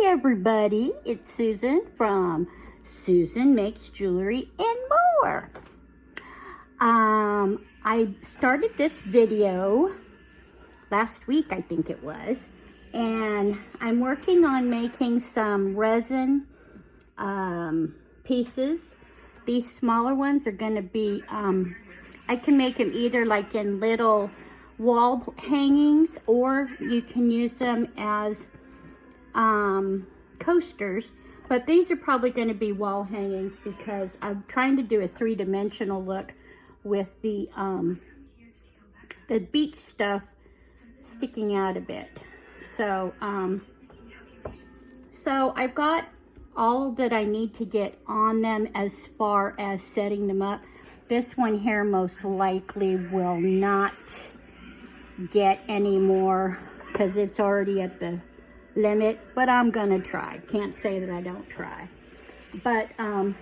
Hi everybody, it's Susan from Susan Makes Jewelry and More. I started this video last week, I think it was, and I'm working on making some resin pieces. These smaller ones are going to be, I can make them either like in little wall hangings, or you can use them as coasters, but these are probably going to be wall hangings because I'm trying to do a three-dimensional look with the beach stuff sticking out a bit. So so I've got all that I need to get on them as far as setting them up. This one here most likely will not get any more because it's already at the limit, but I'm gonna try. Can't say that I don't try. But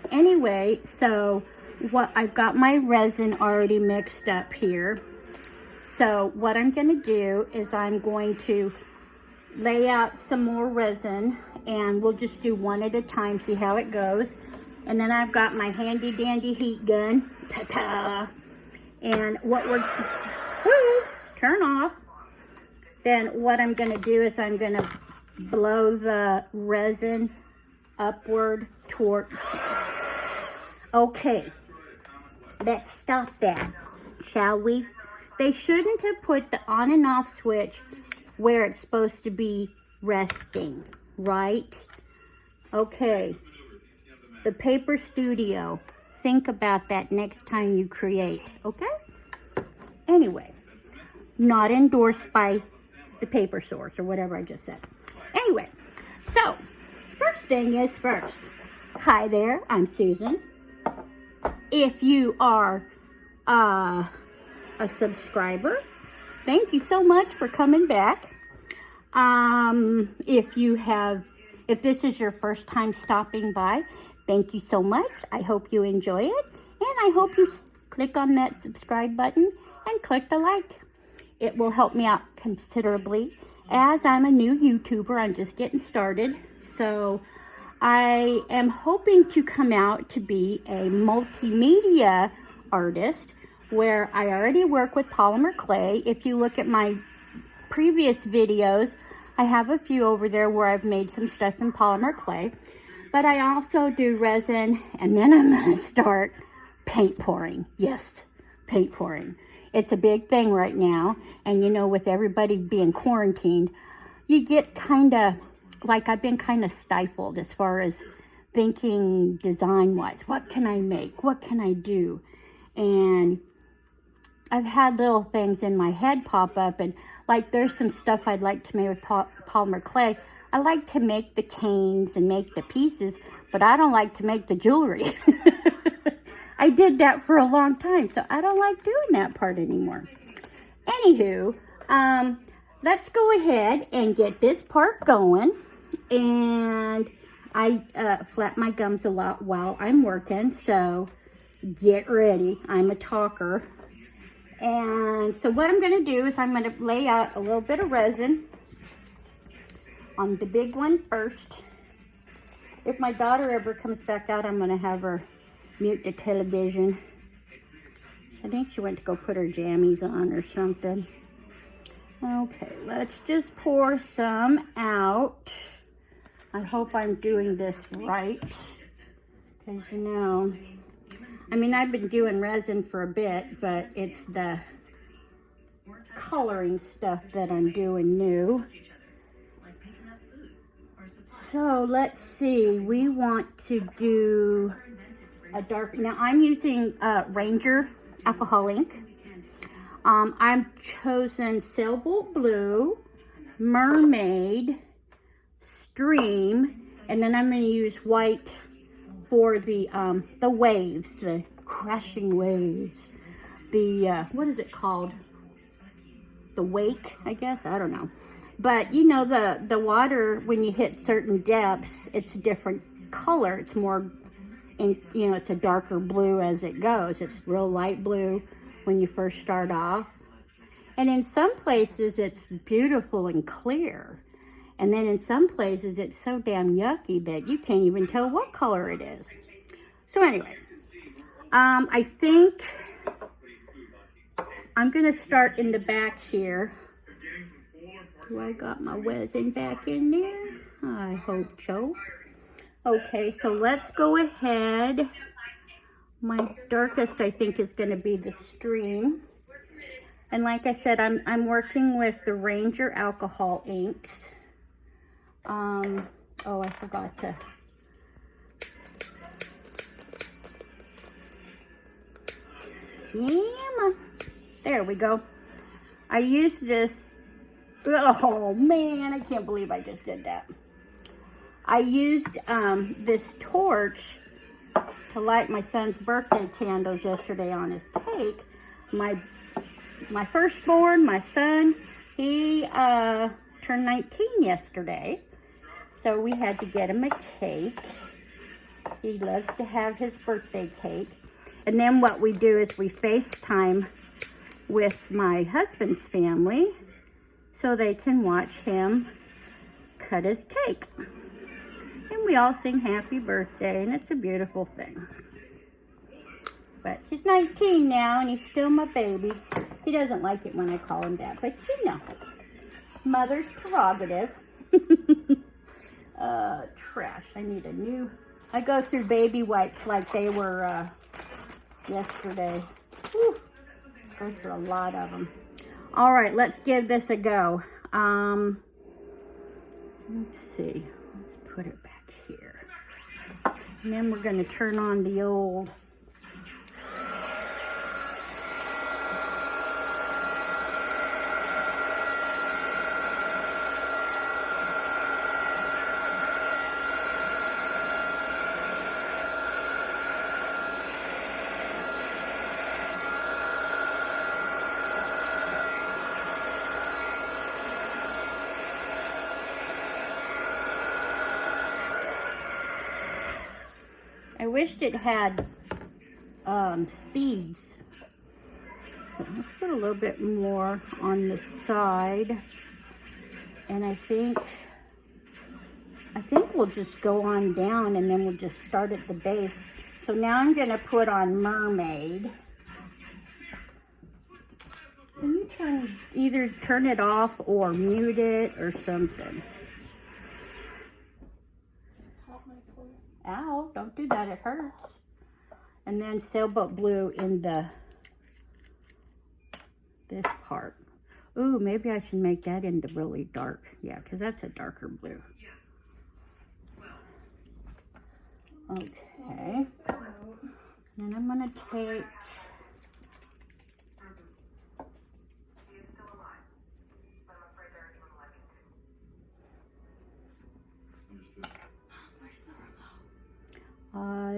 anyway, so what I've got my resin already mixed up here. So what I'm gonna do is I'm going to lay out some more resin, and we'll just do one at a time, see how it goes. And then I've got my handy dandy heat gun. Ta-ta! And what we're turn off. Then what I'm gonna do is I'm gonna blow the resin upward towards. Okay, let's stop that, shall we? They shouldn't have put the on and off switch where it's supposed to be resting, right? Okay, the paper studio, think about that next time you create, okay? Anyway, not endorsed by the paper source or whatever I just said. Anyway, so first thing is first. Hi there, I'm Susan. If you are a subscriber, thank you so much for coming back. If this is your first time stopping by, thank you so much. I hope you enjoy it, and I hope you click on that subscribe button and click the like. It will help me out considerably, as I'm a new YouTuber. I'm just getting started. So I am hoping to come out to be a multimedia artist, where I already work with polymer clay. If you look at my previous videos, I have a few over there where I've made some stuff in polymer clay. But I also do resin, and then I'm going to start paint pouring. Yes, paint pouring. It's a big thing right now, and you know, with everybody being quarantined, you get kind of, like, I've been kind of stifled as far as thinking design-wise. What can I make? What can I do? And I've had little things in my head pop up, and like there's some stuff I'd like to make with polymer clay. I like to make the canes and make the pieces, but I don't like to make the jewelry. I did that for a long time, so I don't like doing that part anymore. Anywho, let's go ahead and get this part going. And I flap my gums a lot while I'm working, so get ready. I'm a talker. And so what I'm going to do is I'm going to lay out a little bit of resin on the big one first. If my daughter ever comes back out, I'm going to have her mute the television. I think she went to go put her jammies on or something. Okay, let's just pour some out. I hope I'm doing this right, because you know, I mean, I've been doing resin for a bit, but it's the coloring stuff that I'm doing new. So let's see, we want to do a dark, now I'm using Ranger alcohol ink. I've chosen Sailboat Blue, Mermaid, Stream, and then I'm going to use white for the waves, the crashing waves. The, what is it called? The wake, I guess? I don't know. But, you know, the water, when you hit certain depths, it's a different color. It's more, you know, it's a darker blue as it goes. It's real light blue when you first start off. And in some places, it's beautiful and clear. And then in some places, it's so damn yucky that you can't even tell what color it is. So anyway, I think I'm going to start in the back here. Do I got my resin back in there? I hope so. Okay, so let's go ahead. My darkest, I think, is going to be the stream. And like I said, I'm working with the Ranger alcohol inks. Oh, I forgot to. Damn. There we go. I used this. Oh man, I can't believe I just did that. I used this torch to light my son's birthday candles yesterday on his cake. My firstborn, my son, he turned 19 yesterday, so we had to get him a cake. He loves to have his birthday cake. And then what we do is we FaceTime with my husband's family so they can watch him cut his cake. And we all sing happy birthday, and it's a beautiful thing. But he's 19 now, and he's still my baby. He doesn't like it when I call him that, but you know, mother's prerogative. Trash. I need a new. I go through baby wipes like they were yesterday. Whew. Go through a lot of them. All right, let's give this a go. Let's see. Let's put it back here. And then we're going to turn on the old. I wished it had speeds. So let's put a little bit more on the side. And I think we'll just go on down, and then we'll just start at the base. So now I'm going to put on Mermaid. Can you either turn it off or mute it or something? Ow, don't do that, it hurts. And then Sailboat Blue in this part. Ooh, maybe I should make that into really dark. Yeah, because that's a darker blue. Okay. And I'm going to take...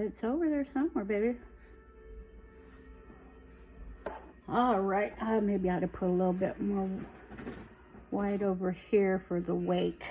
it's over there somewhere, baby. All right, maybe I ought to put a little bit more white over here for the wake.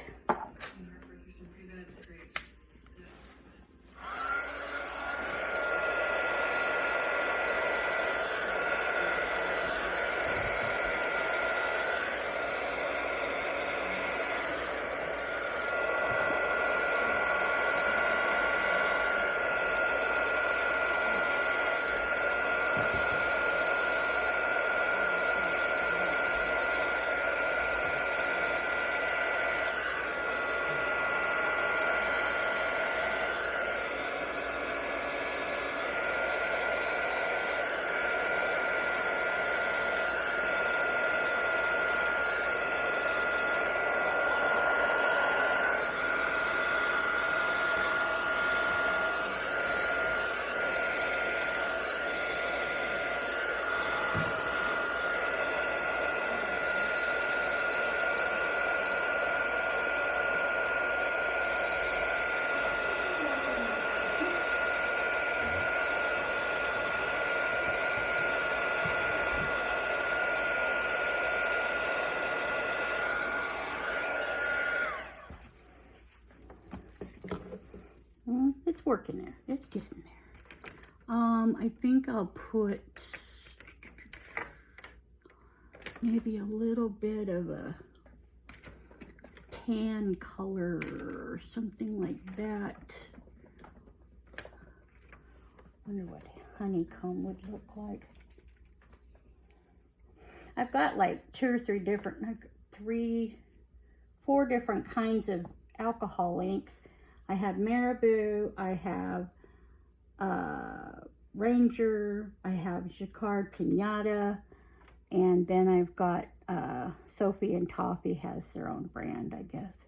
It's working there. It's getting there. I think I'll put maybe a little bit of a tan color or something like that. Wonder what honeycomb would look like. I've got like 2 or 3 different, like 4 different kinds of alcohol inks. I have Marabou, I have Ranger, I have Jacquard Pinata, and then I've got Sophie and Toffee has their own brand, I guess.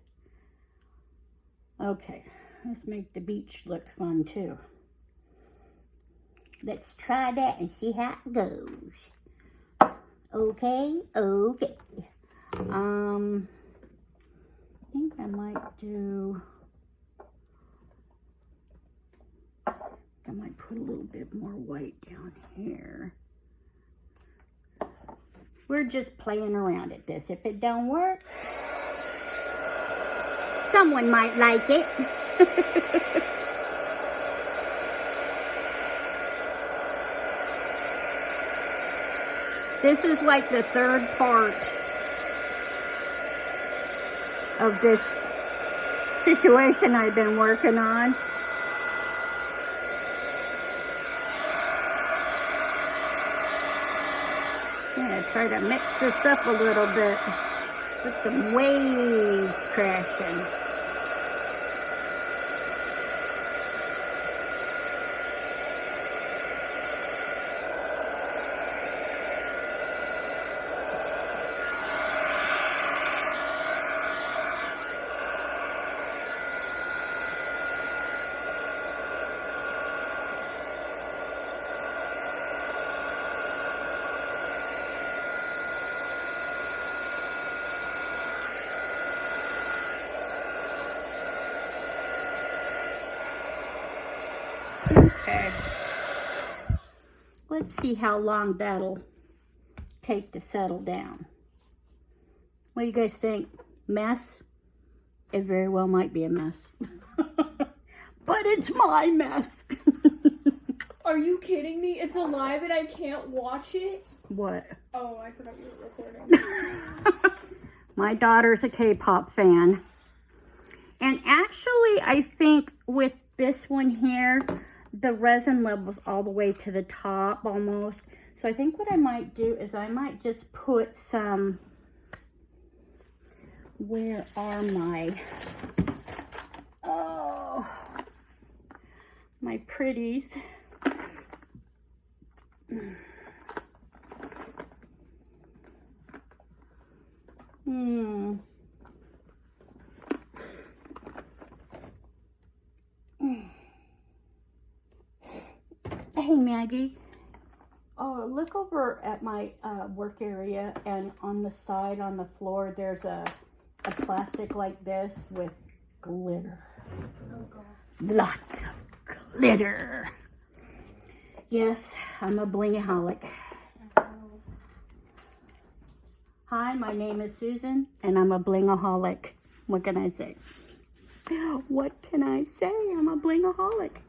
Okay, let's make the beach look fun too. Let's try that and see how it goes. Okay, okay. I think I might do, I might put a little bit more white down here. We're just playing around at this. If it don't work, someone might like it. This is like the 3rd part of this situation I've been working on. Yeah, try to mix this up a little bit with some waves crashing. Okay, let's see how long that'll take to settle down. What do you guys think? Mess? It very well might be a mess. But it's my mess. Are you kidding me? It's alive and I can't watch it? What? Oh, I forgot you were recording. My daughter's a K-pop fan. And actually, I think with this one here, the resin level's all the way to the top almost. So I think what I might do is I might just put some, where are my, oh, my pretties. Hey Maggie, oh, look over at my work area, and on the side on the floor there's a plastic like this with glitter. Oh God. Lots of glitter. Yes, I'm a blingaholic. Hi, my name is Susan and I'm a blingaholic. What can I say? What can I say? I'm a blingaholic.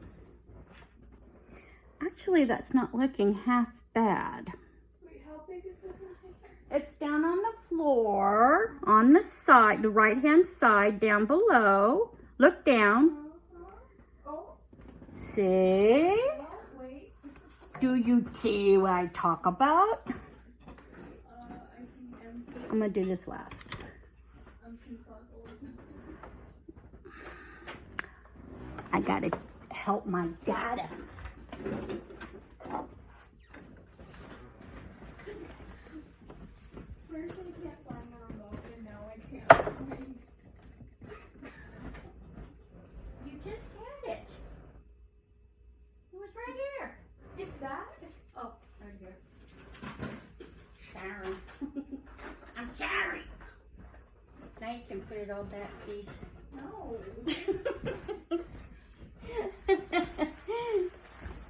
Actually, that's not looking half bad. Wait, how big is this one? It's down on the floor, on the side, the right-hand side, down below. Look down. Oh. See? Oh, wait. Do you see what I talk about? I see empty. I'm going to do this last. I'm too puzzled. I got to help my data. First, I can't find the remote, and now I can't find. You just had it. It was right here. It's that? Oh, right here. Sharon. I'm Sharon. Now you can put it all back, please. No.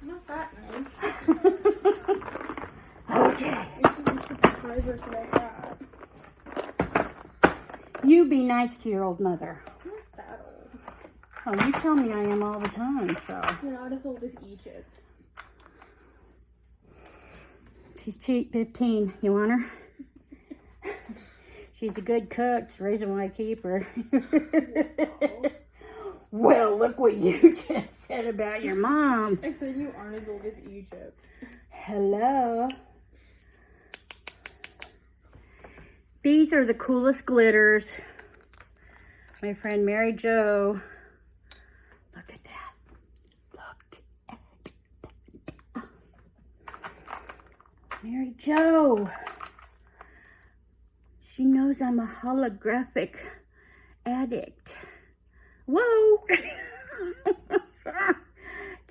Not that nice. Okay. Subscribers like that. You be nice to your old mother. Not that old. Oh, you tell me I am all the time, so. You're not as old as Egypt. She's cheap, 15. You want her? She's a good cook. It's the reason why I keep her. Well, look what you just said about your mom. I said you aren't as old as Egypt. Hello. These are the coolest glitters. My friend Mary Jo. Look at that. Look at that. Mary Jo. She knows I'm a holographic addict. Whoa!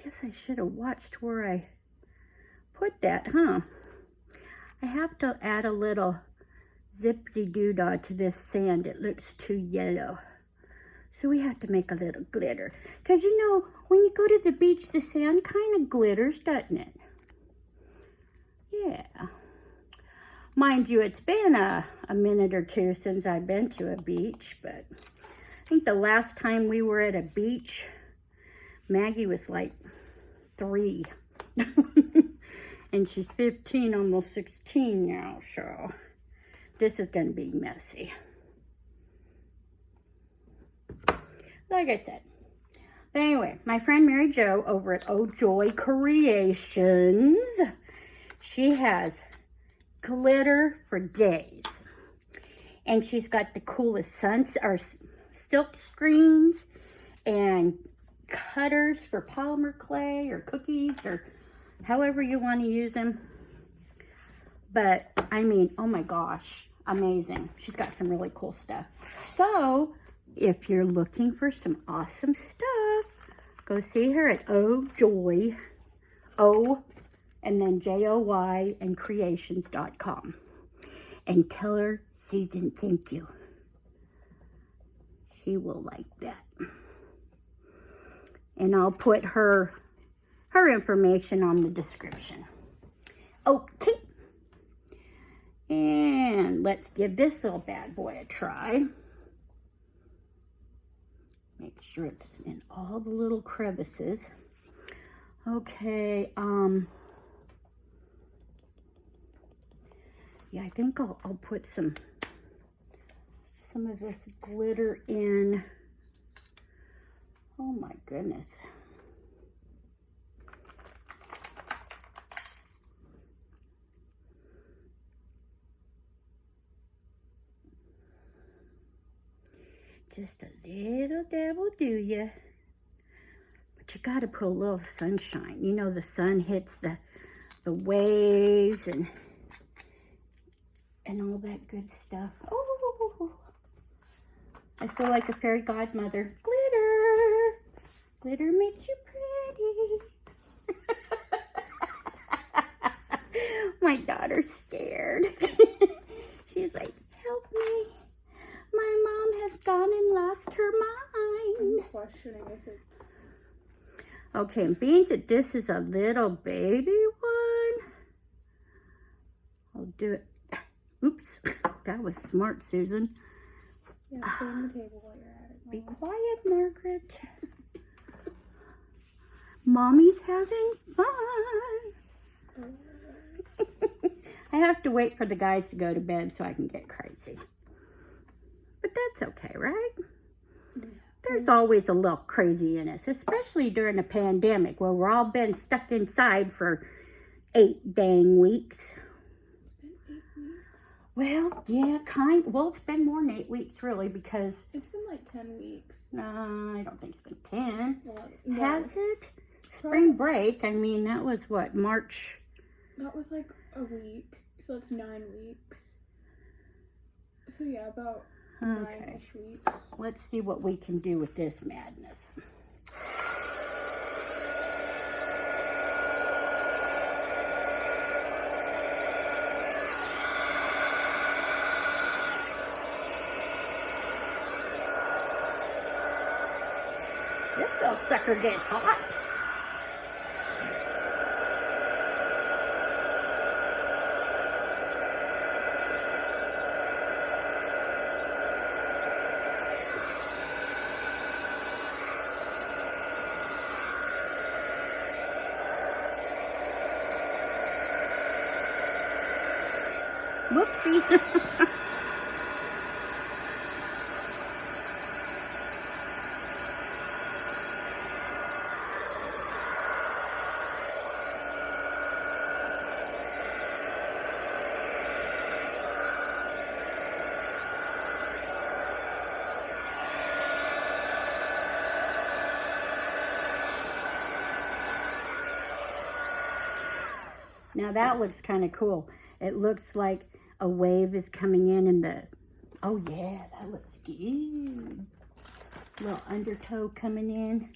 Guess I should have watched where I put that, huh? I have to add a little zippity-doo-dah to this sand. It looks too yellow. So we have to make a little glitter. Because, you know, when you go to the beach, the sand kind of glitters, doesn't it? Yeah. Mind you, it's been a minute or two since I've been to a beach, but I think the last time we were at a beach, Maggie was like 3. And she's 15, almost 16 now, so this is going to be messy. Like I said. But anyway, my friend Mary Jo over at Oh Joy Creations, she has glitter for days. And she's got the coolest silk screens and cutters for polymer clay or cookies or however you want to use them. But I mean, oh my gosh, amazing. She's got some really cool stuff. So if you're looking for some awesome stuff, go see her at Oh Joy, O and then JOY and creations.com. And tell her Susan thank you. She will like that. And I'll put her information on the description. Okay. And let's give this little bad boy a try. Make sure it's in all the little crevices. Okay, yeah, I think I'll put some of this glitter in. Oh my goodness. Just a little dabble, do ya? But you gotta put a little sunshine. You know, the sun hits the waves and all that good stuff. Oh, I feel like a fairy godmother. Glitter, glitter makes you pretty. My daughter's scared. She's like, help me. My mom has gone and lost her mind. I'm questioning if it's... Okay, and being that this is a little baby one, I'll do it. Oops, that was smart, Susan. Yeah, stay on the table while you're at it. Be quiet, Margaret. Mommy's having fun. I have to wait for the guys to go to bed so I can get crazy. But that's okay, right? Yeah. There's always a little crazy in us, especially during a pandemic where we're all been stuck inside for 8 dang weeks. It's been 8 weeks. Well, yeah, well, it's been more than 8 weeks, really, because... It's been like 10 weeks. No, I don't think it's been 10. Well, no. Has it? Spring break, I mean, that was what, March? That was like a week, so it's 9 weeks. So yeah, about 9-ish weeks. Let's see what we can do with this madness. This little sucker gets hot. Whoopsie. Now that looks kind of cool. It looks like a wave is coming in and oh yeah, that looks good. Little undertow coming in.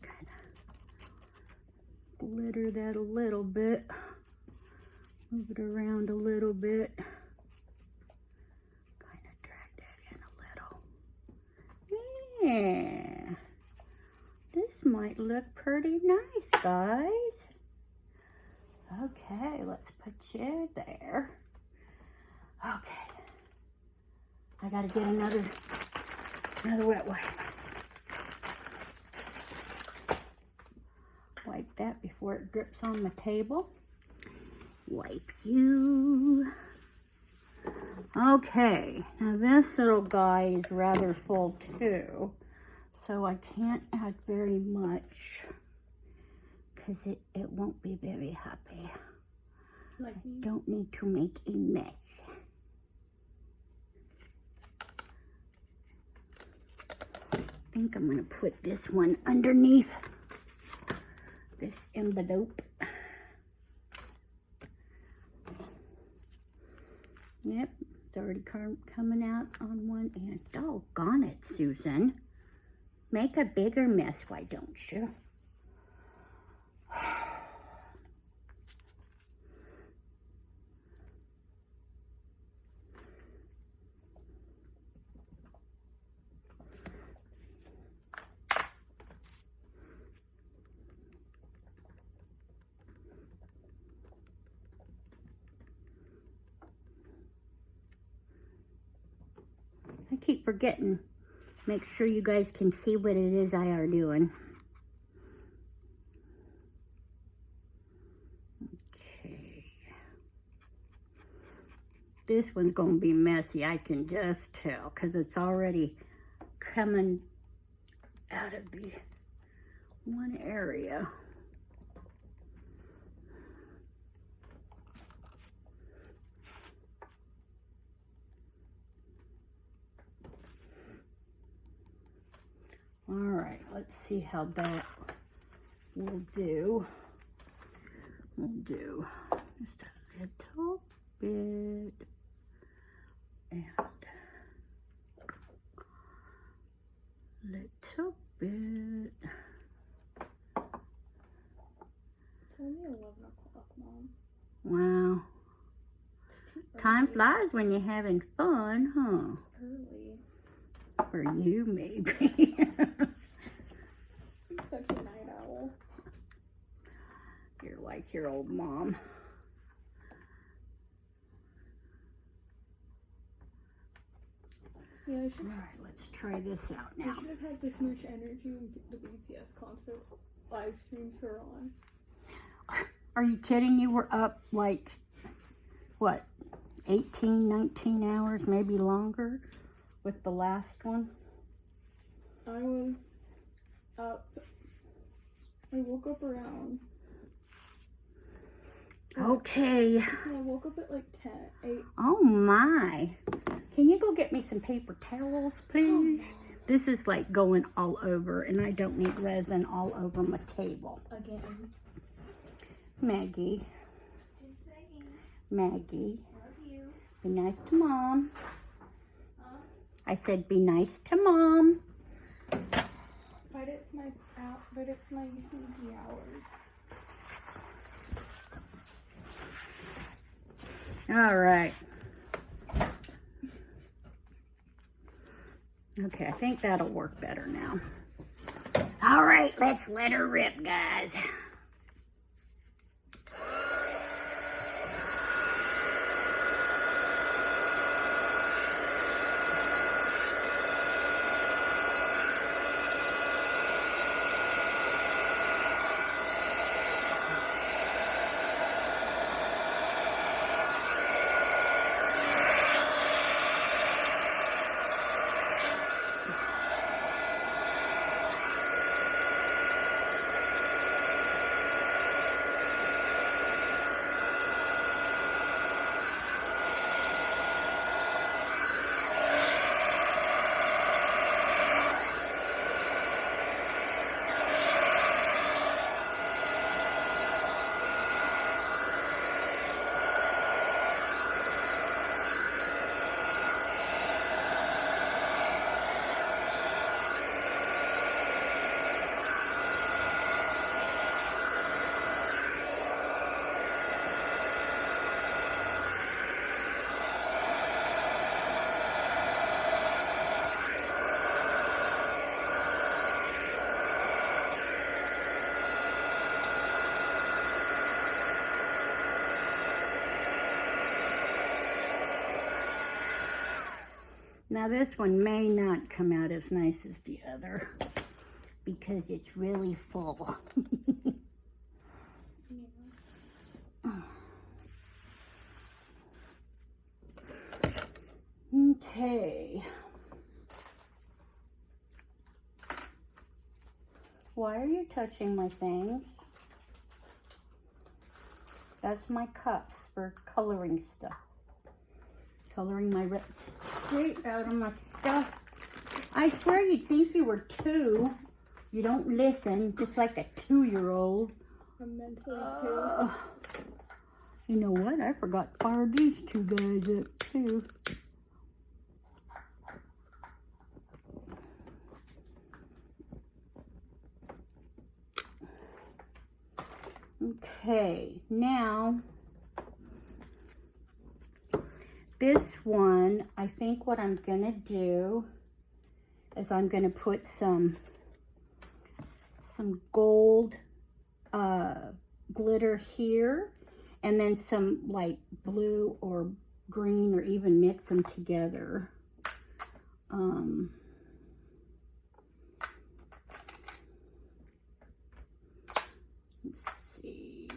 Kind of glitter that a little bit. Move it around a little bit. Kind of drag that in a little. Yeah. This might look pretty nice, guys. Okay, let's put you there. Okay. I gotta get another wet wipe. Wipe that before it drips on the table. Wipe you. Okay, now this little guy is rather full too, so I can't add very much because it won't be very happy. I don't need to make a mess. I think I'm gonna put this one underneath this envelope. Yep, it's already coming out on one end. Doggone it, Susan. Make a bigger mess, why don't you? I keep forgetting. Make sure you guys can see what it is I are doing. Okay. This one's going to be messy, I can just tell, because it's already coming out of the one area. All right, let's see how that will do. We'll do just a little bit and little bit. It's only 11 o'clock, Mom. Wow. Time flies when you're having fun, huh? It's early. For you, maybe. I'm such a night owl. You're like your old mom. See, I should. All right, let's try this out now. I should have had this much energy when the BTS concert live streams are on. Are you kidding? You were up like, what, 18, 19 hours, maybe longer with the last one? I was up. I woke up around. Okay. I woke up at like 8. Oh my. Can you go get me some paper towels, please? Oh. This is like going all over, and I don't need resin all over my table. Again. Maggie. Just saying. Maggie. Love you. Be nice to Mom. I said be nice to Mom. But it's my sleepy hours. All right. Okay, I think that'll work better now. All right, let's let her rip, guys. Now this one may not come out as nice as the other because it's really full. Okay. Why are you touching my things? That's my cups for coloring stuff. Coloring my reds straight out of my stuff. I swear you'd think you were 2. You don't listen, just like a 2-year-old. I'm mentally 2. You know what? I forgot to fire these 2 guys up too. Okay, now this one, I think what I'm gonna do is I'm gonna put some gold glitter here, and then some light blue or green, or even mix them together. Let's see.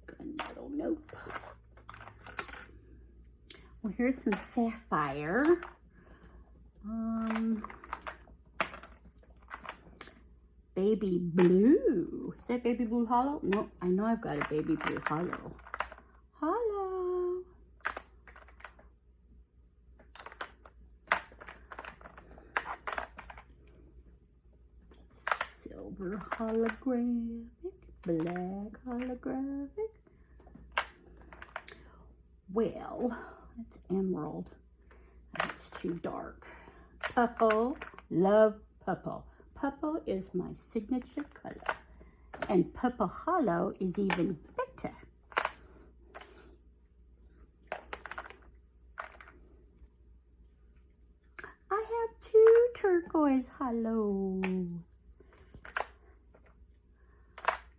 Gunmetal, nope. Well, here's some sapphire. Baby blue. Is that baby blue hollow? No, I know I've got a baby blue hollow. Hollow. Silver holographic. Black holographic. Well, it's emerald. That's too dark. Purple. Love purple. Purple is my signature color. And purple hollow is even better. I have 2 turquoise hollow.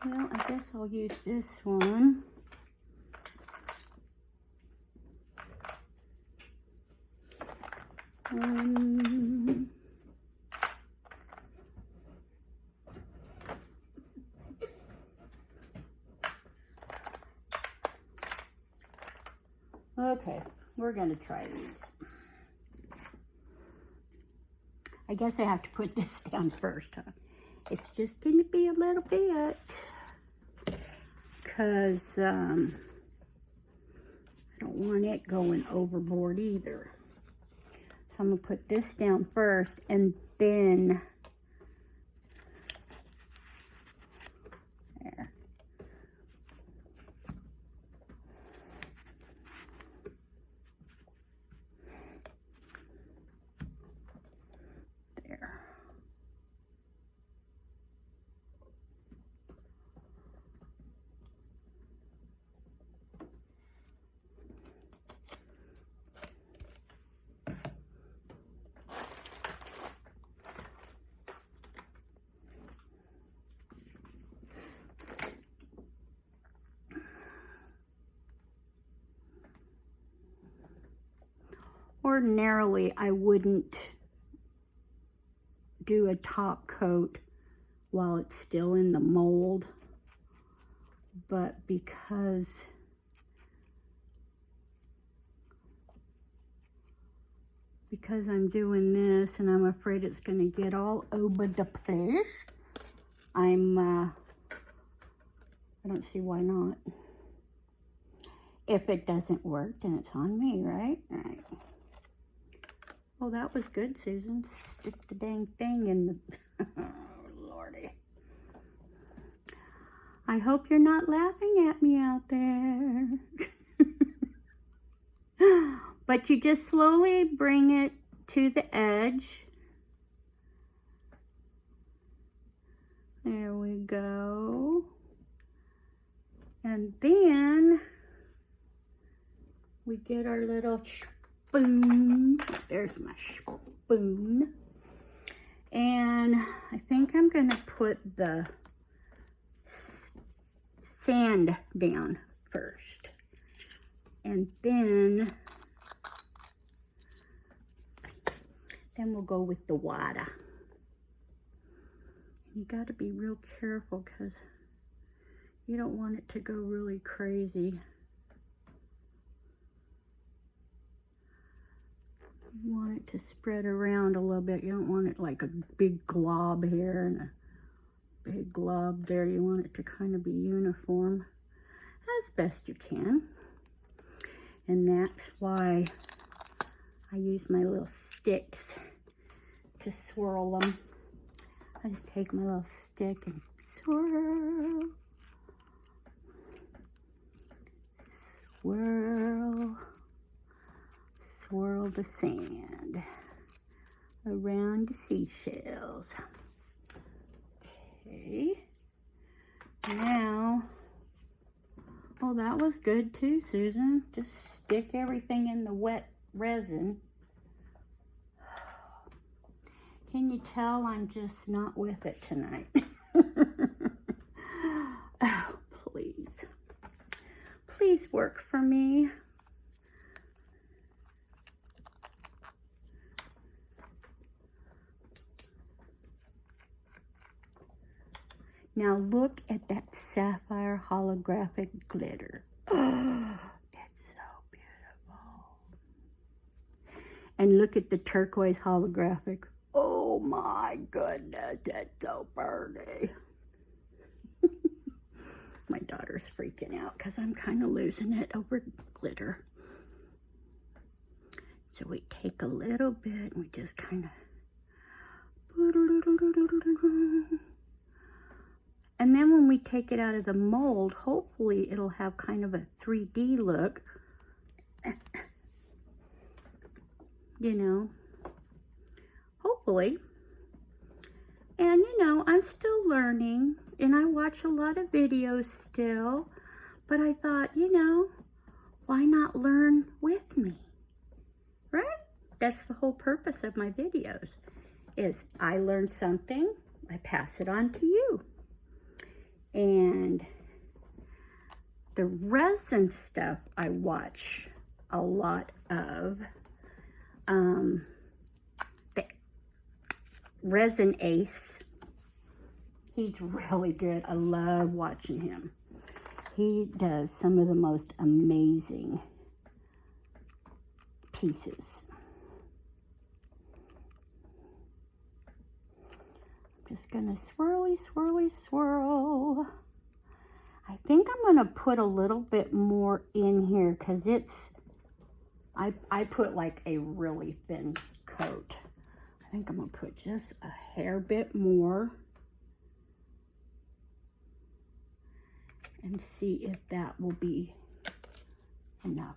Well, I guess I'll use this one. Okay, we're gonna try these. I guess I have to put this down first, huh? It's just gonna be a little bit, because I don't want it going overboard either. So I'm gonna put this down first, and then there. There. Ordinarily, I wouldn't do a top coat while it's still in the mold, but because I'm doing this and I'm afraid it's going to get all over the place, I don't see why not. If it doesn't work, then it's on me, right? All right. Well, that was good, Susan. Stick the dang thing in the... Oh, Lordy. I hope you're not laughing at me out there. But you just slowly bring it to the edge. There we go. And then we get our little spoon. There's my spoon. And I think I'm going to put the sand down first. And then we'll go with the water. You got to be real careful because you don't want it to go really crazy. You want it to spread around a little bit. You don't want it like a big glob here and a big glob there. You want it to kind of be uniform as best you can. And that's why I use my little sticks to swirl them. I just take my little stick and swirl. Swirl. Swirl the sand around the seashells. Okay. Now, oh, that was good too, Susan. Just stick everything in the wet resin. Can you tell I'm just not with it tonight? Oh, please. Please work for me. Now look at that sapphire holographic glitter. Oh, it's so beautiful. And look at the turquoise holographic. Oh my goodness, that's so pretty. My daughter's freaking out because I'm kind of losing it over glitter. So we take a little bit and we just kind of put a little. And then when we take it out of the mold, hopefully it'll have kind of a 3D look. You know, hopefully. And you know, I'm still learning and I watch a lot of videos still, but I thought, you know, why not learn with me, right? That's the whole purpose of my videos, is I learn something, I pass it on to you. And the resin stuff I watch a lot of. The Resin Ace. He's really good. I love watching him. He does some of the most amazing pieces. I'm just gonna swirly, swirly, swirl. I think I'm gonna put a little bit more in here because it's, I put like a really thin coat. I think I'm gonna put just a hair bit more and see if that will be enough.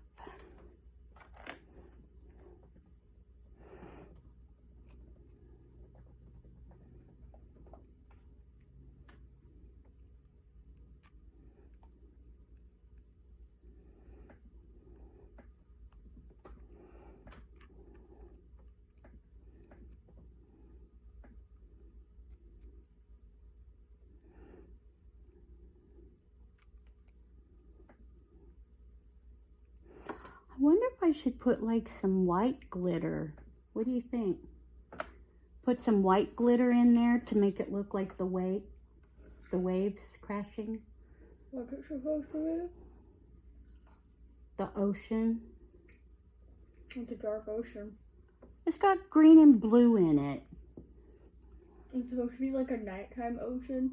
I wonder if I should put like some white glitter. What do you think? Put some white glitter in there to make it look like the waves crashing. What's it supposed to be? The ocean. It's a dark ocean. It's got green and blue in it. It's supposed to be like a nighttime ocean.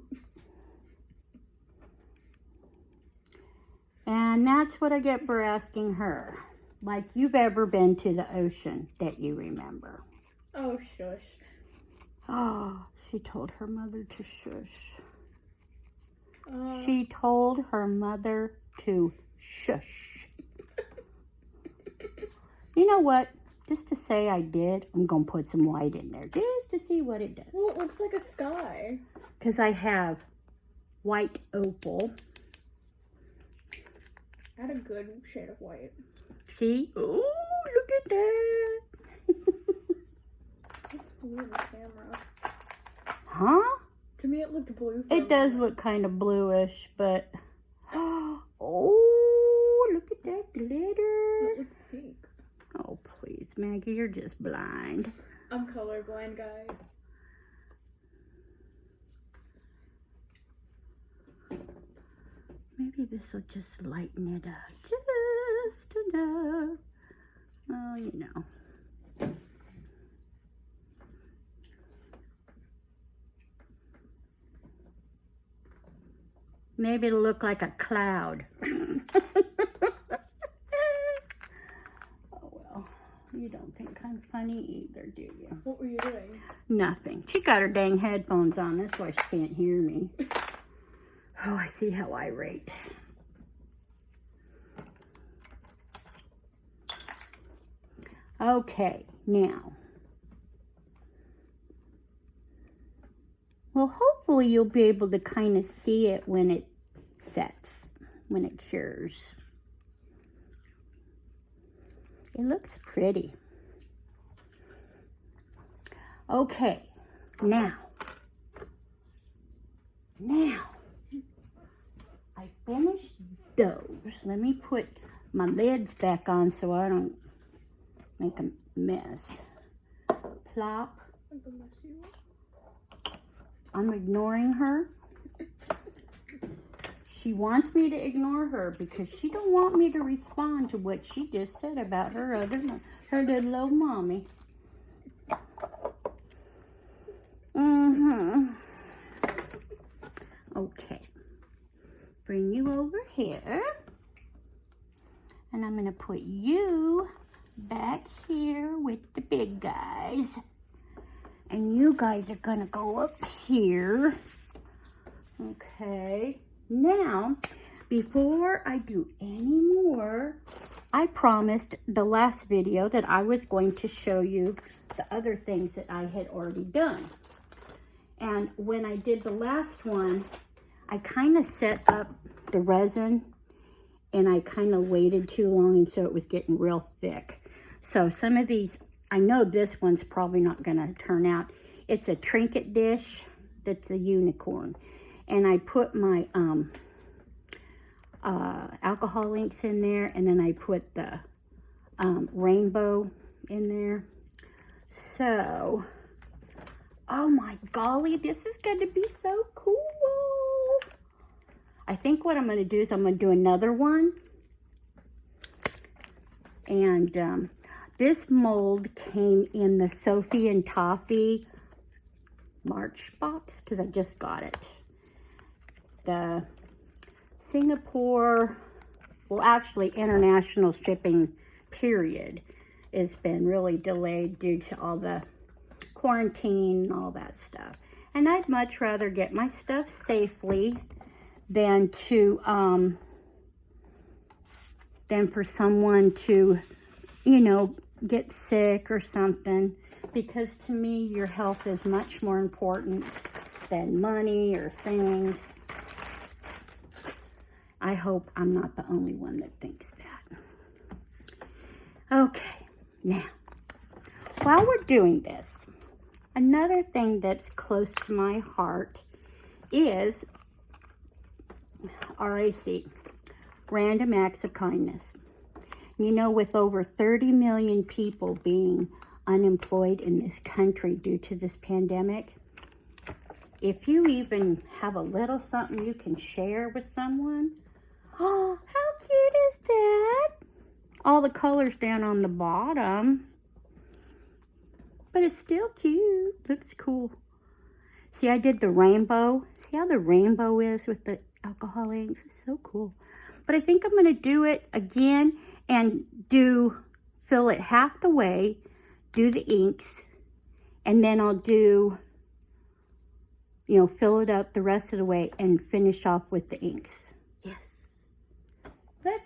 And that's what I get for asking her. Like you've ever been to the ocean that you remember. Oh, shush. Oh, she told her mother to shush. She told her mother to shush. You know what? Just to say I did, I'm going to put some white in there just to see what it does. Well, it looks like a sky. Because I have white opal. Add a good shade of white. See? Oh, look at that. It's blue in the camera. Huh? To me, it looked blue. It does look kind of bluish, but... Oh, look at that glitter. It's pink. Oh, please, Maggie, you're just blind. I'm colorblind, guys. Maybe this will just lighten it up just enough. Oh, you know. Maybe it'll look like a cloud. Oh, well, you don't think I'm funny either, do you? What were you doing? Nothing. She got her dang headphones on. That's why she can't hear me. Oh, I see how I rate. Okay, now. Well, hopefully you'll be able to kind of see it when it sets, when it cures. It looks pretty. Okay, now, I finished those. Let me put my lids back on so I don't make a mess. Plop. I'm ignoring her. She wants me to ignore her because she don't want me to respond to what she just said about her little old mommy. Okay. Bring you over here. And I'm going to put you back here with the big guys. And you guys are going to go up here. Okay. Now, before I do any more, I promised the last video that I was going to show you the other things that I had already done. And when I did the last one, I kind of set up the resin and I kind of waited too long, and so it was getting real thick. So some of these, I know this one's probably not going to turn out. It's a trinket dish that's a unicorn. And I put my alcohol inks in there, and then I put the rainbow in there. So, oh my golly, this is going to be so cool. I think what I'm going to do is I'm going to do another one. And this mold came in the Sophie and Toffee March box because I just got it. The Singapore, well, actually international shipping period has been really delayed due to all the quarantine and all that stuff. And I'd much rather get my stuff safely than to than for someone to, you know, get sick or something, because to me your health is much more important than money or things. I hope I'm not the only one that thinks that. Okay, now, while we're doing this, another thing that's close to my heart is RAC, Random Acts of Kindness. You know, with over 30 million people being unemployed in this country due to this pandemic, if you even have a little something you can share with someone, oh, how cute is that? All the colors down on the bottom, but it's still cute. Looks cool. See, I did the rainbow. See how the rainbow is with the alcohol inks? It's so cool. But I think I'm going to do it again and fill it half the way, do the inks, and then I'll do, you know, fill it up the rest of the way and finish off with the inks. Yes. Look.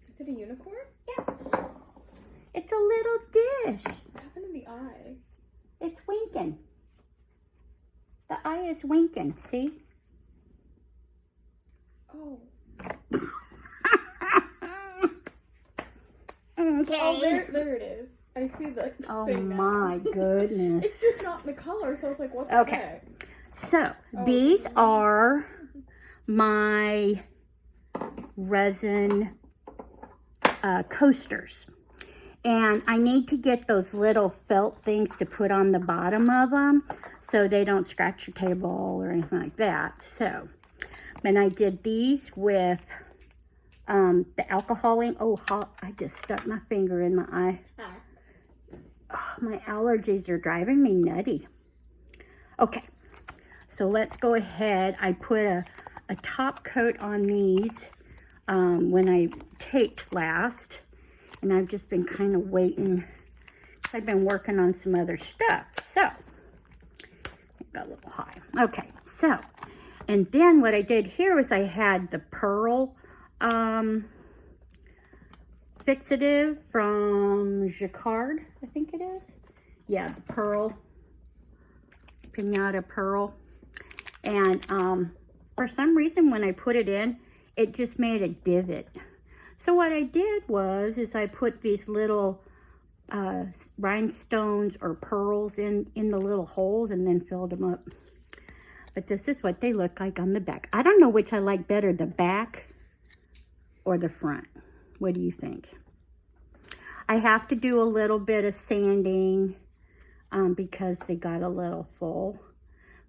Is it a unicorn? Yeah. It's a little dish. What happened to the eye? It's winking. The eye is winking, see? Oh. Okay. Oh, there it is. I see the Oh thing now. my goodness. It's just not the color, so I was like, what the heck? So, these are my resin coasters. And I need to get those little felt things to put on the bottom of them so they don't scratch your table or anything like that. So, and I did these with the alcohol ink. Oh, I just stuck my finger in my eye. Oh, my allergies are driving me nutty. Okay, so let's go ahead. I put a top coat on these when I taped last. And I've just been kind of waiting. I've been working on some other stuff. So, it got a little high. Okay, so, and then what I did here was I had the pearl fixative from Jacquard, I think it is. Yeah, the pearl, pinata pearl. And for some reason when I put it in, it just made a divot. So what I did is I put these little rhinestones or pearls in the little holes and then filled them up. But this is what they look like on the back. I don't know which I like better, the back or the front. What do you think? I have to do a little bit of sanding because they got a little full.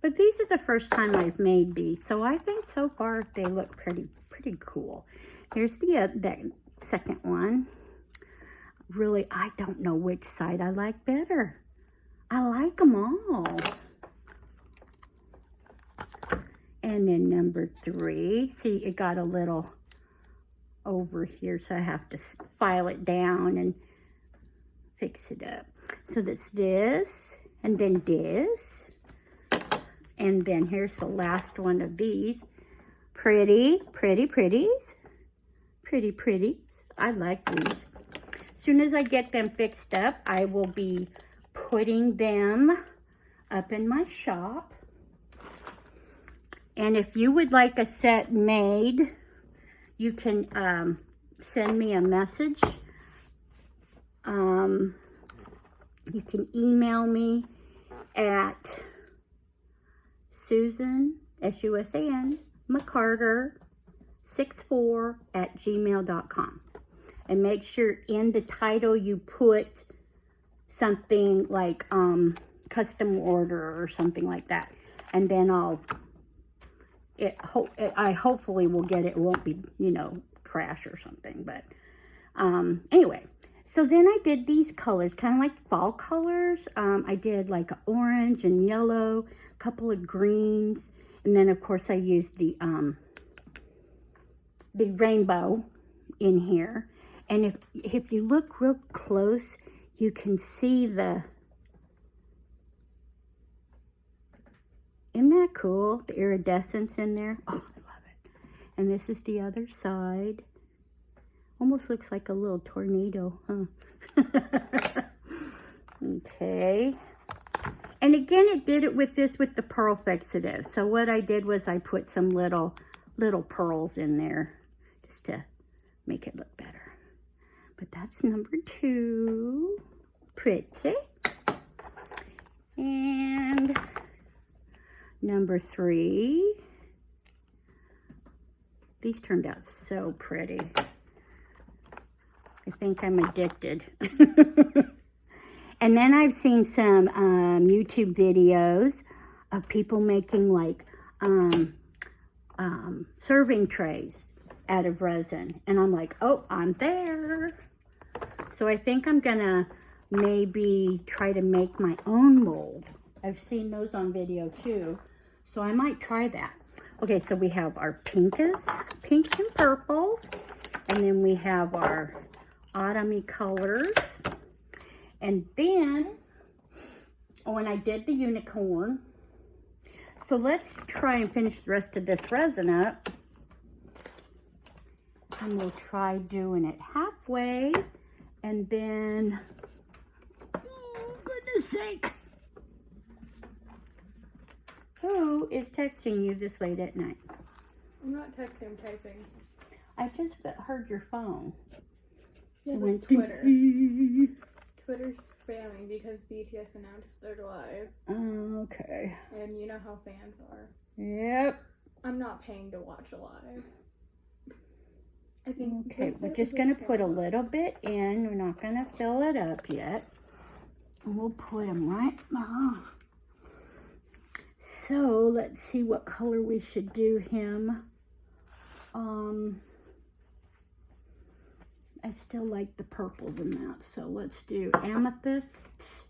But these are the first time I've made these. So I think so far they look pretty cool. Here's that second one. Really, I don't know which side I like better. I like them all. And then number 3. See, it got a little over here, so I have to file it down and fix it up. So that's this, and then this. And then here's the last one of these. Pretties. Pretty. I like these. As soon as I get them fixed up, I will be putting them up in my shop. And if you would like a set made, you can send me a message. You can email me at Susan, S-U-S-A-N, McCarter64@gmail.com. And make sure in the title you put something like custom order or something like that. And then I hopefully will get it. It won't be, trash or something. But anyway, so then I did these colors, kind of like fall colors. I did like orange and yellow, a couple of greens. And then, of course, I used the rainbow in here. And if you look real close, you can see isn't that cool? The iridescence in there. Oh, I love it. And this is the other side. Almost looks like a little tornado, huh? Okay. And again, it did it with the pearl fixative. So what I did was I put some little pearls in there just to make it look better. But that's number 2. Pretty. And number 3. These turned out so pretty. I think I'm addicted. And then I've seen some YouTube videos of people making like serving trays out of resin. And I'm like, oh, I'm there. So I think I'm gonna maybe try to make my own mold. I've seen those on video too. So I might try that. Okay, so we have our pinks and purples. And then we have our autumny colors. And then, when I did the unicorn, so let's try and finish the rest of this resin up. And we'll try doing it halfway. And then, oh, goodness sake. Who is texting you this late at night? I'm not texting, I'm typing. I just heard your phone. Yeah, it's Twitter. Twitter's spamming because BTS announced they're live. Okay. And you know how fans are. Yep. I'm not paying to watch a live. I think. Okay, we're just going to put a little bit in. We're not going to fill it up yet. And we'll put them right now. So, let's see what color we should do him. I still like the purples in that. So, let's do amethyst,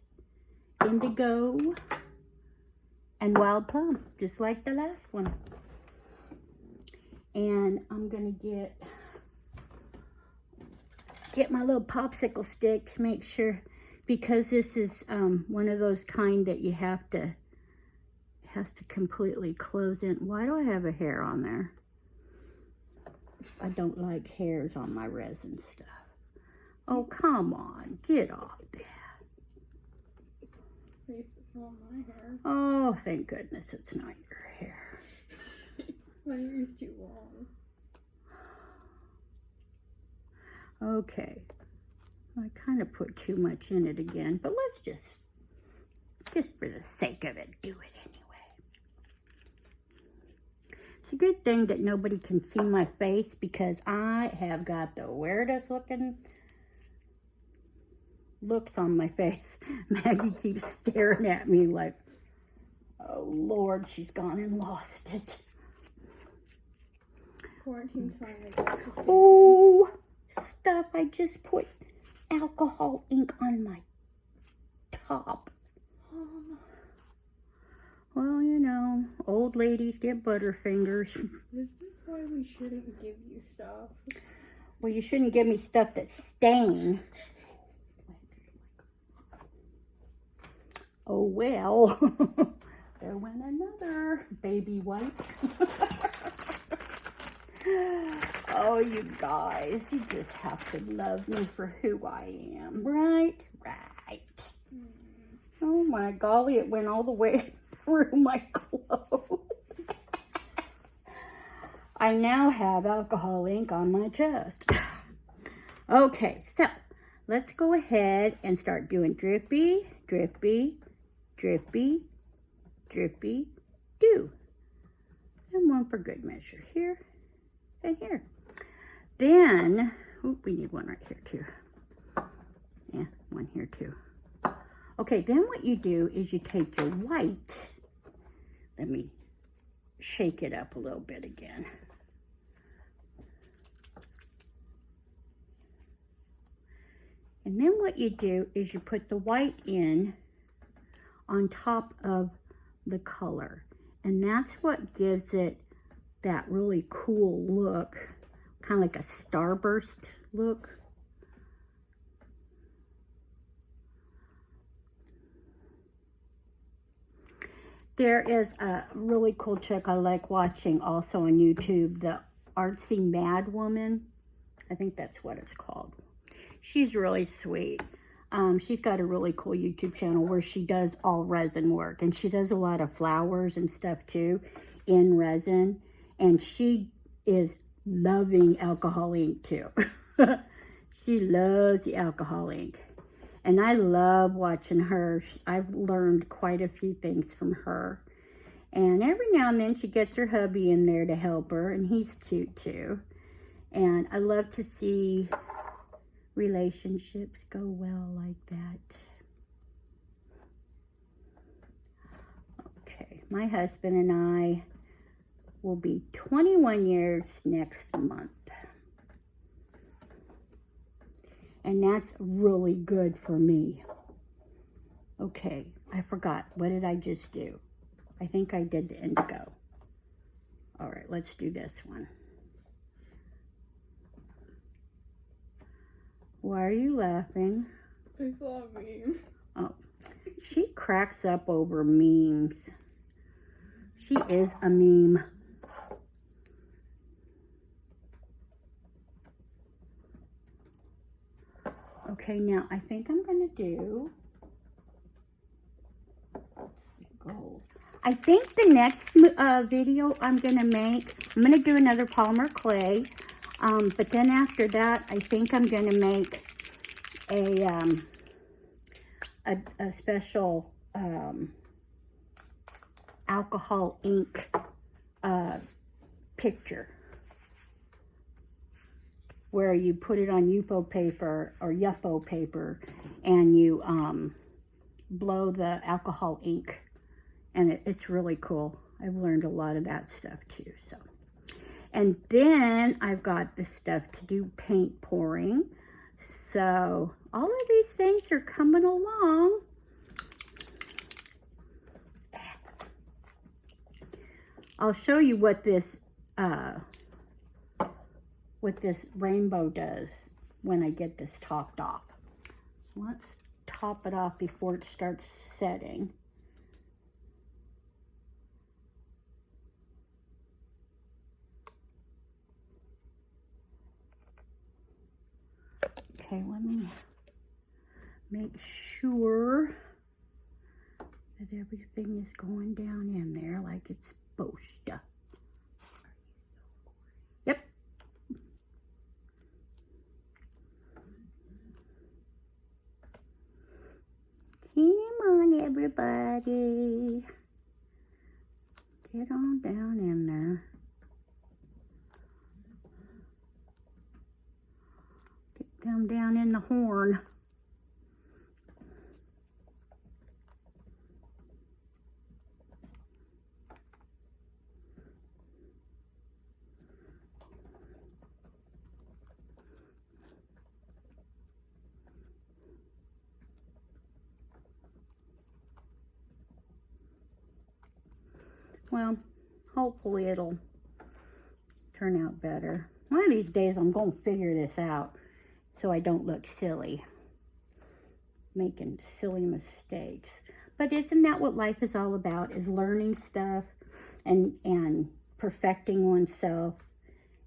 indigo, and wild plum, just like the last one. And I'm going to get my little popsicle stick to make sure, because this is one of those kind that you has to completely close in. Why do I have a hair on there? I don't like hairs on my resin stuff. Oh, come on, get off that. At least it's not my hair. Oh, thank goodness it's not your hair. My hair is too long. Okay, I kind of put too much in it again, but let's just for the sake of it, do it anyway. It's a good thing that nobody can see my face, because I have got the weirdest looking looks on my face. Maggie keeps staring at me like, oh Lord, she's gone and lost it. Quarantine's finally got to see. Oh, stuff, I just put alcohol ink on my top. Well, you know, old ladies get butterfingers. This is why we shouldn't give you stuff. Well, you shouldn't give me stuff that's stained. Oh, well. There went another baby wipe. Oh, you guys, you just have to love me for who I am, right? Right. Oh, my golly, it went all the way through my clothes. I now have alcohol ink on my chest. Okay, so let's go ahead and start doing drippy, drippy, drippy, drippy, do. And one for good measure here and here. Then, we need one right here too. Yeah, one here too. Okay, then what you do is you take your white. Let me shake it up a little bit again. And then what you do is you put the white in on top of the color. And that's what gives it that really cool look, kind of like a starburst look. There is a really cool chick I like watching also on YouTube, the Artsy Mad Woman. I think that's what it's called. She's really sweet. She's got a really cool YouTube channel where she does all resin work. And she does a lot of flowers and stuff too in resin. And she is loving alcohol ink too. She loves the alcohol ink. And I love watching her. I've learned quite a few things from her. And every now and then she gets her hubby in there to help her. And he's cute too. And I love to see relationships go well like that. Okay, my husband and I will be 21 years next month. And that's really good for me. Okay, I forgot. What did I just do? I think I did the indigo. All right, let's do this one. Why are you laughing? I saw a meme. Oh, she cracks up over memes. She is a meme. Okay, now I think I'm going to do gold. I think the next video I'm going to make, I'm going to do another polymer clay. But then after that, I think I'm going to make a special alcohol ink picture. where you put it on Yupo paper or Yupo paper and you blow the alcohol ink. And it's really cool. I've learned a lot of that stuff too. So, and then I've got the stuff to do paint pouring. So all of these things are coming along. I'll show you what this rainbow does when I get this topped off. Let's top it off before it starts setting. Okay, let me make sure that everything is going down in there like it's supposed to. Yep. Come on, everybody. Get on down in there. Get them down in the horn. Well, hopefully it'll turn out better. One of these days I'm going to figure this out so I don't look silly, making silly mistakes. But isn't that what life is all about, is learning stuff and perfecting oneself,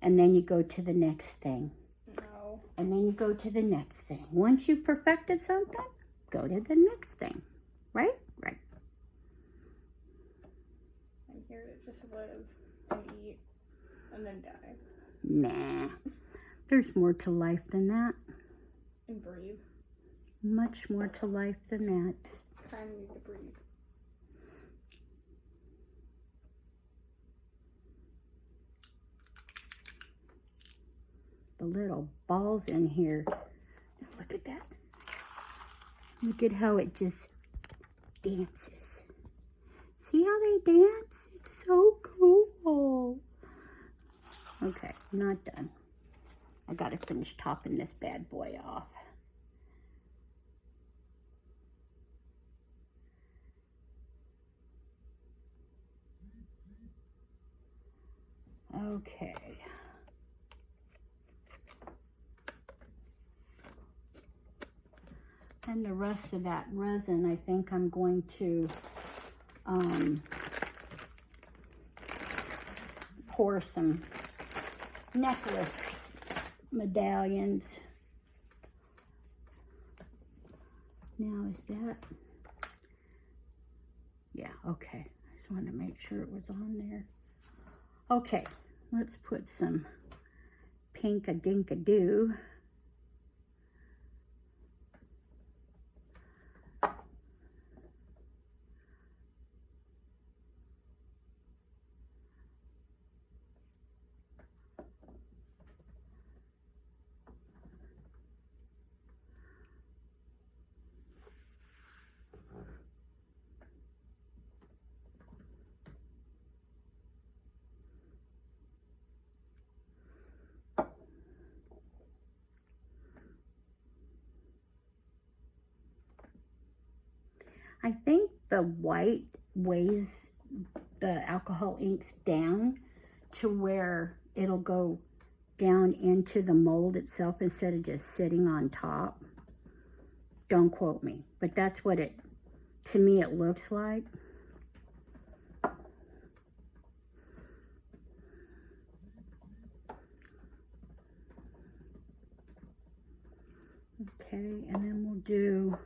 and then you go to the next thing. No. And then you go to the next thing. Once you've perfected something, go to the next thing. Right? Right. I'm here to just live and eat and then die. Nah. There's more to life than that. And breathe. Much more to life than that. I need to breathe. The little balls in here. Look at that. Look at how it just dances. See how they dance? It's so cool. Okay, not done. I gotta finish topping this bad boy off. Okay. And the rest of that resin, I think I'm going to pour some necklace medallions. Now is that? Yeah, okay. I just wanted to make sure it was on there. Okay, let's put some pink-a-dink-a-doo. I think the white weighs the alcohol inks down to where it'll go down into the mold itself instead of just sitting on top. Don't quote me, but that's what it, to me, it looks like. Okay, and then we'll do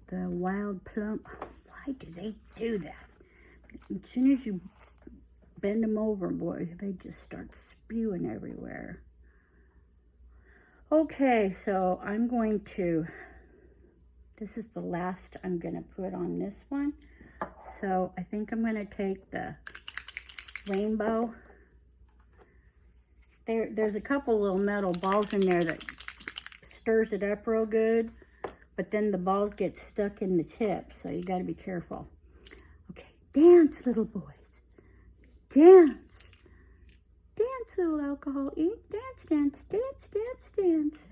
the wild plum. Why do they do that? As soon as you bend them over, boy, they just start spewing everywhere. Okay, so I'm going to, this is the last I'm going to put on this one. So I think I'm going to take the rainbow There's a couple little metal balls in there that stirs it up real good, but then the balls get stuck in the tip, so you got to be careful. Okay, dance, little boys. Dance. Dance, little alcohol ink. Dance, dance, dance, dance, dance.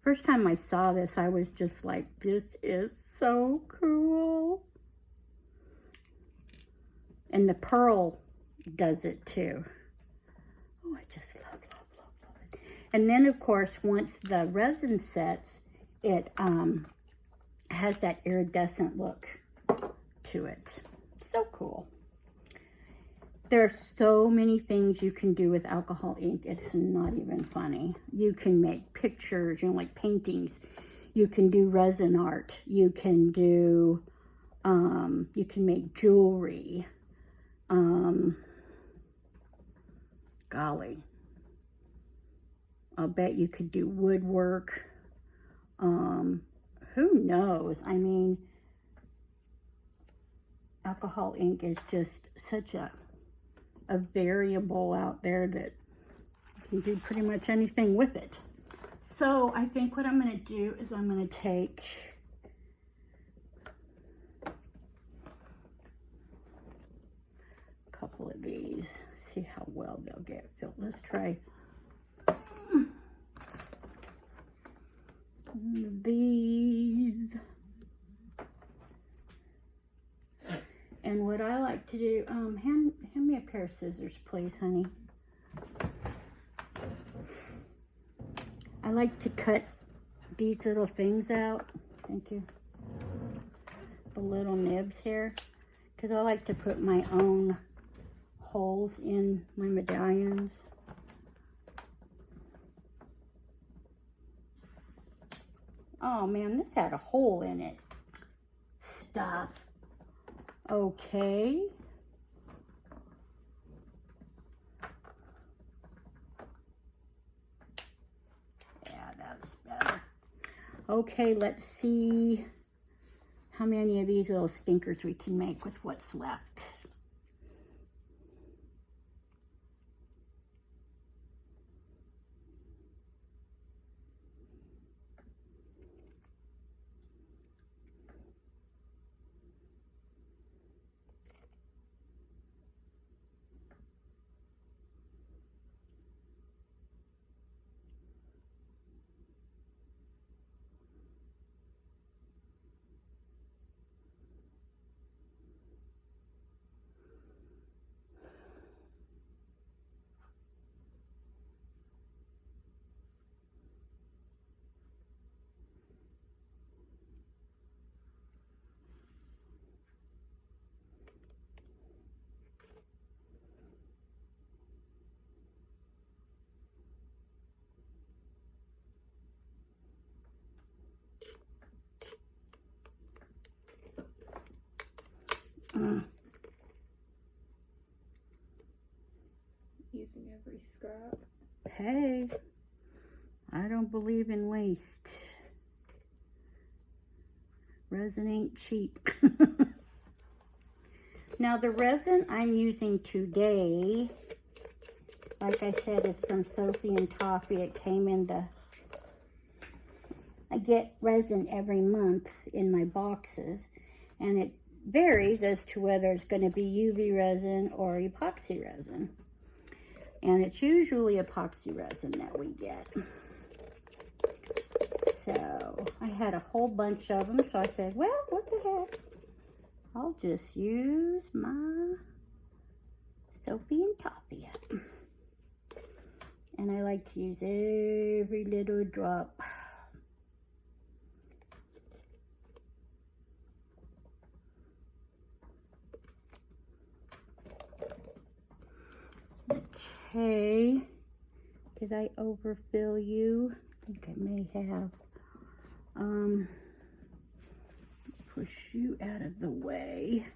First time I saw this, I was just like, this is so cool. And the pearl does it too. Oh, I just love it. And then, of course, once the resin sets, it has that iridescent look to it. So cool. There are so many things you can do with alcohol ink. It's not even funny. You can make pictures, you know, like paintings. You can do resin art. You can do, you can make jewelry. Golly. I'll bet you could do woodwork. Who knows? I mean, alcohol ink is just such a variable out there that you can do pretty much anything with it. So I think what I'm going to do is I'm going to take a couple of these, see how well they'll get filled. Let's try these. And what I like to do, hand me a pair of scissors, please, honey. I like to cut these little things out. Thank you. The little nibs here. Because I like to put my own holes in my medallions. Oh man, this had a hole in it. Stuff. Okay. Yeah, that was better. Okay, let's see how many of these little stinkers we can make with what's left. Using every scrap. Hey, I don't believe in waste. Resin ain't cheap. Now the resin I'm using today, like I said, is from Sophie and Toffee. It came in the, I get resin every month in my boxes, and it varies as to whether it's going to be UV resin or epoxy resin. And it's usually epoxy resin that we get. So I had a whole bunch of them, so I said, well, what the heck? I'll just use my Sophie and Toffee. And I like to use every little drop. Okay, did I overfill you? I think I may have. Push you out of the way.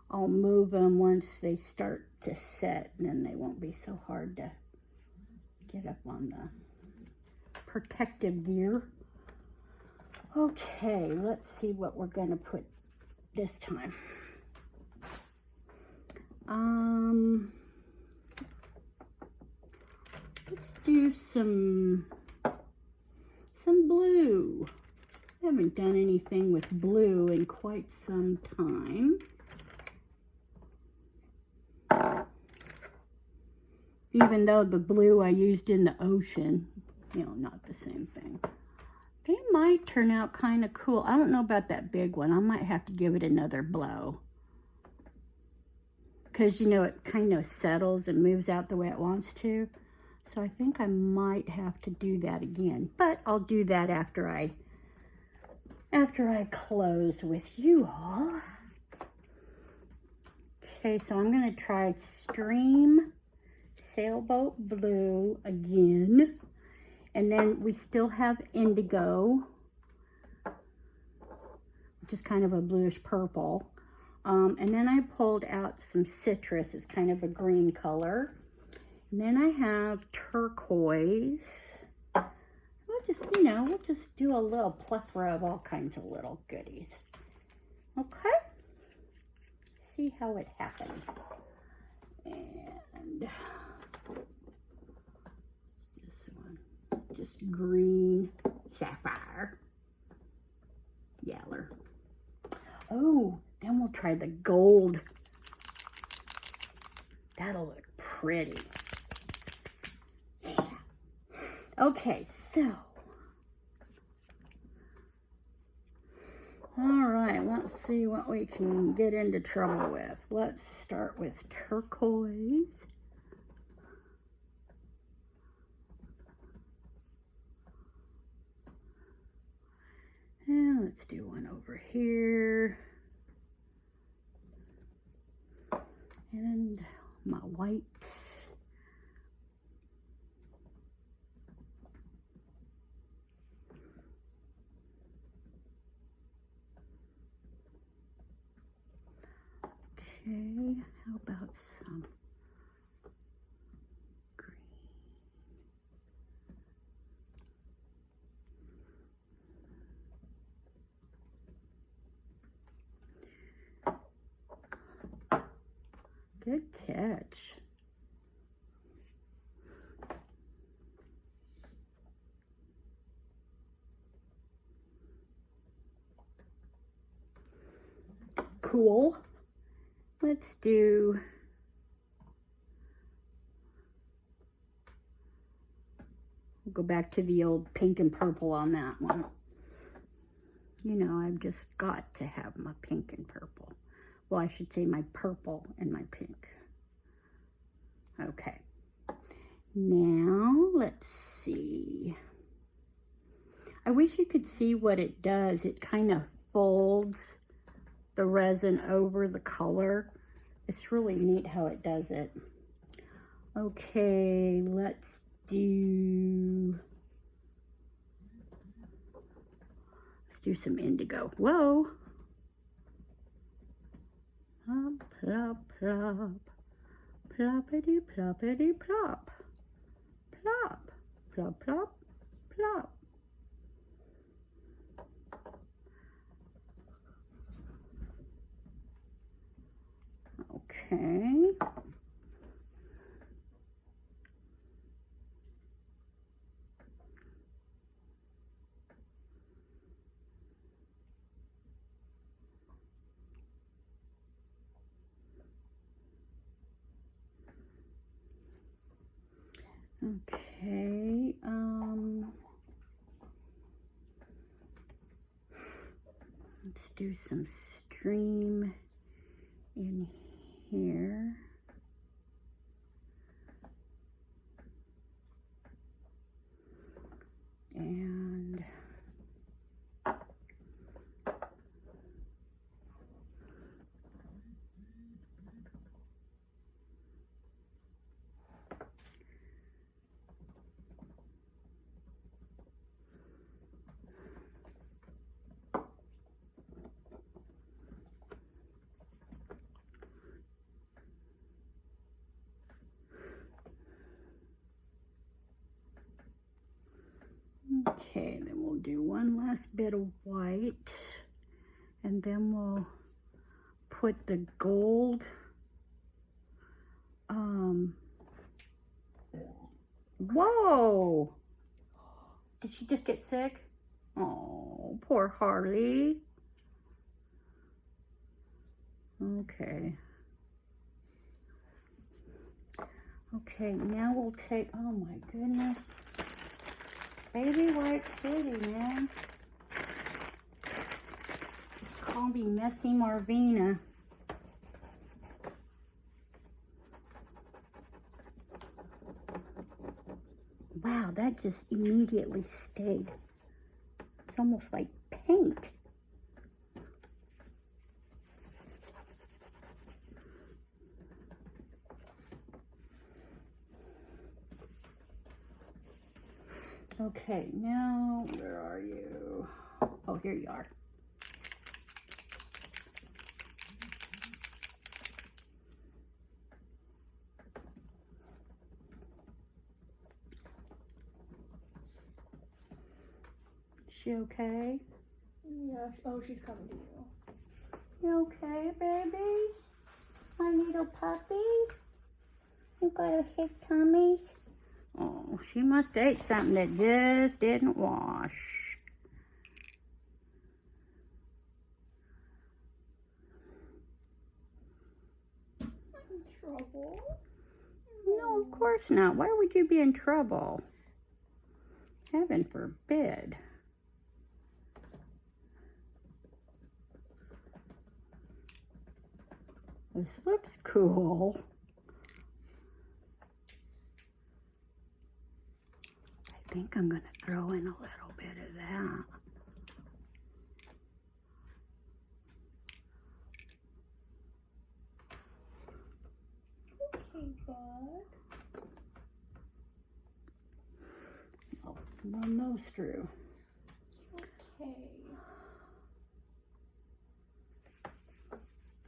I'll move them once they start to set, and then they won't be so hard to get up on the protective gear. Okay, let's see what we're going to put this time. Let's do some blue. I haven't done anything with blue in quite some time. Even though the blue I used in the ocean, you know, not the same thing. They might turn out kind of cool. I don't know about that big one. I might have to give it another blow. Because, you know, it kind of settles and moves out the way it wants to. So I think I might have to do that again. But I'll do that after I close with you all. Okay, so I'm going to try Extreme Sailboat Blue again. And then we still have Indigo, which is kind of a bluish purple. And then I pulled out some citrus. It's kind of a green color. And then I have turquoise. We'll just, you know, we'll just do a little plethora of all kinds of little goodies. Okay? See how it happens. And this one, just green sapphire. Yaller. Oh, then we'll try the gold. That'll look pretty. Yeah. Okay, so. All right, let's see what we can get into trouble with. Let's start with turquoise. And let's do one over here. And my white. Okay, how about some green? Good catch. Cool. Let's do we'll go back to the old pink and purple on that one. You know, I've just got to have my pink and purple. Well, I should say my purple and my pink. Okay. Now, let's see. I wish you could see what it does. It kind of folds the resin over the color. It's really neat how it does it. Okay, let's do some indigo. Whoa. Plop, plop, plop. Ploppity, ploppity, plop. Plop, plop, plop, plop. Okay. Okay, let's do some stream in here. And okay, then we'll we'll do one last bit of white, and then we'll put the gold. Whoa! Did she just get sick? Oh, poor Harley. Okay. Okay, now we'll take, oh my goodness. Baby White City, man. Just call me Messy Marvina. Wow, that just immediately stayed. It's almost like paint. Okay, now, where are you? Oh, here you are. She okay? Yeah. Oh, she's coming to you. You okay, baby? My little puppy? You got a sick tummy? Oh, she must have ate something that just didn't wash. I'm in trouble. No, of course not. Why would you be in trouble? Heaven forbid. This looks cool. I think I'm going to throw in a little bit of that. Okay, bud. Oh, run those through. Okay.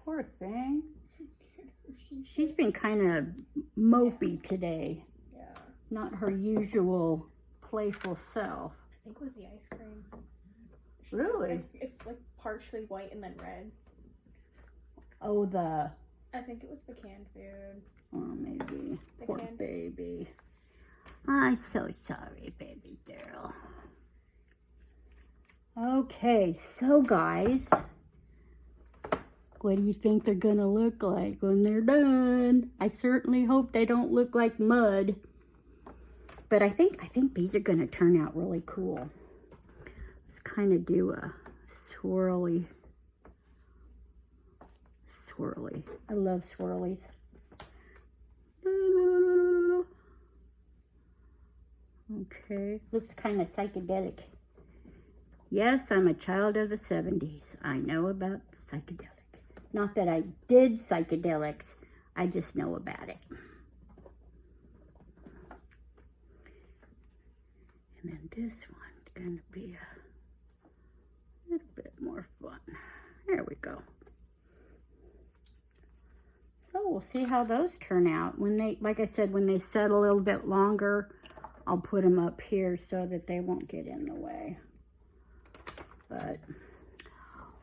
Poor thing. She's been kind of mopey today. Yeah. Not her usual playful self. I think it was the ice cream. Really? It's like partially white and then red. Oh, the... I think it was the canned food. Oh, maybe. The Poor canned- baby. I'm so sorry, baby girl. Okay, so guys, what do you think they're gonna look like when they're done? I certainly hope they don't look like mud. But I think these are gonna turn out really cool. Let's kind of do a swirly. I love swirlies. Okay, looks kind of psychedelic. Yes, I'm a child of the 70s. I know about psychedelic. Not that I did psychedelics, I just know about it. And then this one's gonna be a little bit more fun. There we go. So we'll see how those turn out. When they, like I said, when they set a little bit longer, I'll put them up here so that they won't get in the way. But,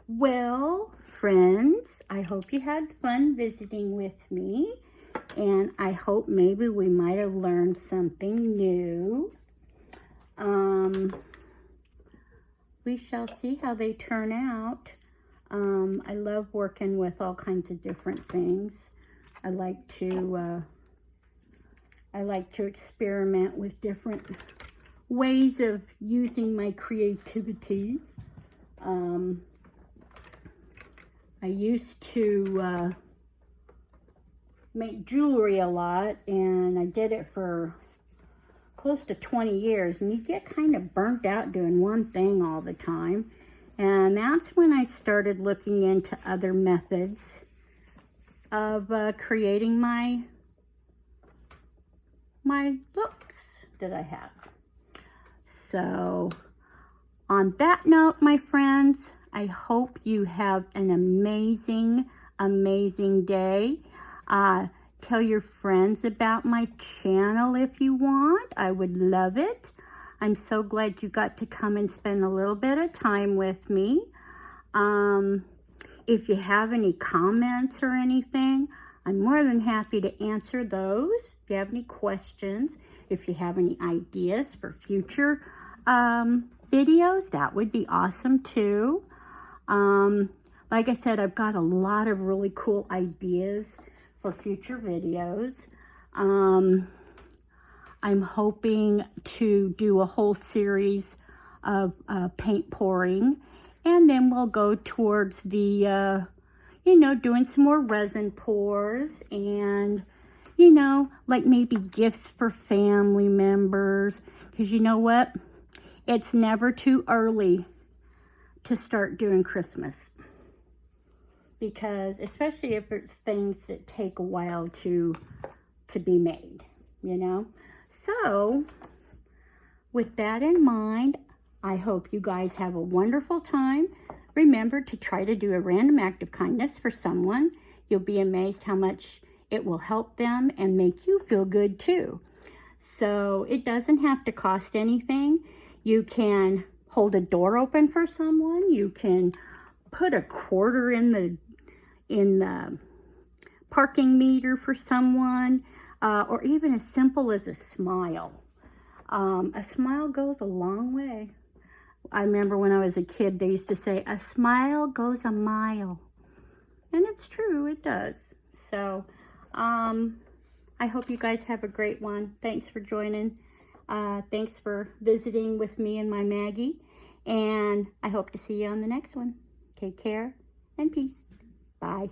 well, friends, I hope you had fun visiting with me. And I hope maybe we might have learned something new. We shall see how they turn out. I love working with all kinds of different things. I like to experiment with different ways of using my creativity. I used to make jewelry a lot, and I did it for close to 20 years, and you get kind of burnt out doing one thing all the time. And that's when I started looking into other methods of creating my looks that I have. So on that note, my friends, I hope you have an amazing, amazing day. Tell your friends about my channel if you want. I would love it. I'm so glad you got to come and spend a little bit of time with me. If you have any comments or anything, I'm more than happy to answer those. If you have any questions, if you have any ideas for future videos, that would be awesome too. Like I said, I've got a lot of really cool ideas for future videos. I'm hoping to do a whole series of paint pouring, and then we'll go towards the, doing some more resin pours and, like maybe gifts for family members. Because you know what? It's never too early to start doing Christmas. Because especially if it's things that take a while to be made, So, with that in mind, I hope you guys have a wonderful time. Remember to try to do a random act of kindness for someone. You'll be amazed how much it will help them and make you feel good too. So, it doesn't have to cost anything. You can hold a door open for someone. You can put a quarter in the parking meter for someone, or even as simple as a smile. A smile goes a long way. I remember when I was a kid, they used to say, a smile goes a mile. And it's true, it does. So, I hope you guys have a great one. Thanks for joining. Thanks for visiting with me and my Maggie. And I hope to see you on the next one. Take care and peace. Bye.